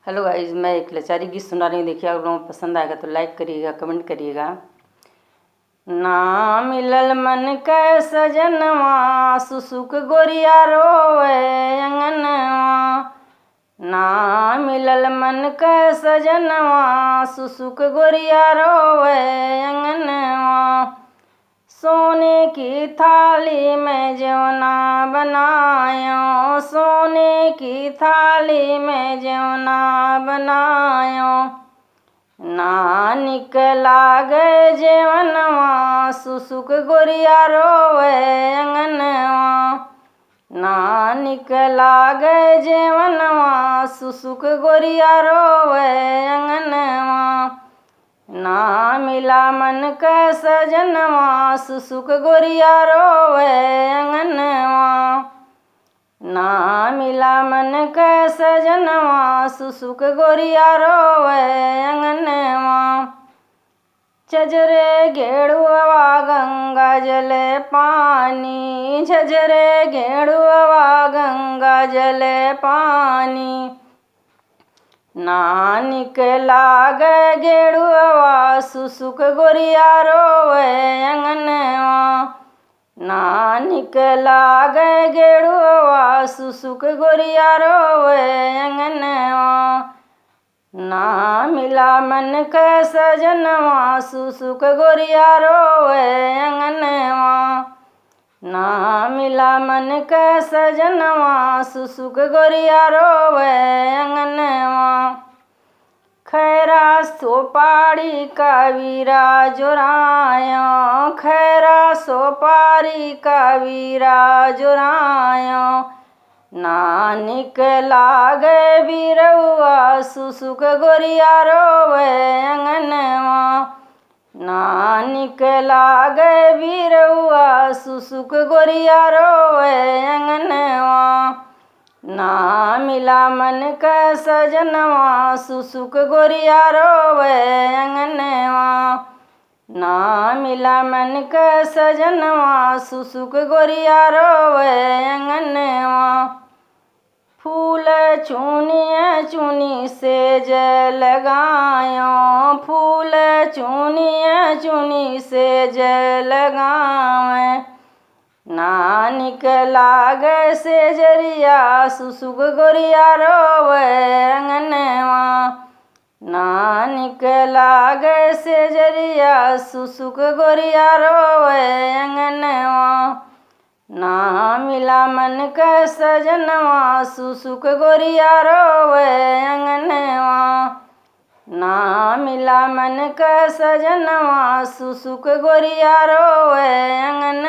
Hello guys, मैं एक लाचारी गीत सुना रही हूँ। देखिए, अगर लोगों को पसंद आएगा तो लाइक करिएगा, कमेंट करिएगा। ना मिलल मन कै सजनवा, सुसुक गोरिया रोवे अंगनवा। ना मिलल मन कै सजनवा, सुसुक गोरिया रोवे अंगनवा। सोने की थाली में जौना बनायो, सोने की थाली में जौना बनायो। ना निक लागे जेवनवा, सुसुक गोरिया रोवे अंगनवा। ना निक लागे जेवनवा, सुसुक गोरिया रोवे अंगनवा। ना मिला मन कै सजनवा, सुसुक गोरिया रोवे अंगनवा। ना मिला मन कै सजनवा, सुसुक गोरिया रोवे अंगनवा। झझरे घेड़ुआ गंगा जले पानी, झझरे घेड़ुआ गंगा जले पानी। ना निक लागे घेड़ुआ, सुसुक गोरिया रोवे अंगनवा। ना निक लागे घेड़ुआ, सुसुक गोरिया रोवे अंगनवा। ना मिला मन कै सजनवा, सुसुक गोरिया रोवे अंगनवा। ना मिला मन कै सजनवा, सुसुक गोरिया रोवे अंगनवा। खैरा सोपारी का वीरा जोरायो, खैरा सोपारी का वीरा जोरायो। ना निक लागे वीरउआ, सुसुक गोरिया रोवे अंगनवा। ना निक लागे वीरउआ, सुसुक गोरिया रोवे अंगनवा। ना मिला मन कै सजनवा, सुसुक गोरिया रोवे अंगनवा। ना मिला मन कै सजनवा, सुसुक गोरिया रोवे अंगनवा। फूल चुनिया चुनी सेज लगायो, फूल चुनिया चुनी सेज लगावे। ना निक लागे सेजरिया, सुसुक गोरिया रोवे अंगनवा। ना निक लागे सेजरिया, सुसुक गोरिया रोवे अंगनवा। ना मिला मन कै सजनवा, सुसुक गोरिया रोवे अंगनवा। ना मिला मन कै सजनवा, सुसुक गोरिया रोवे अंगनवा।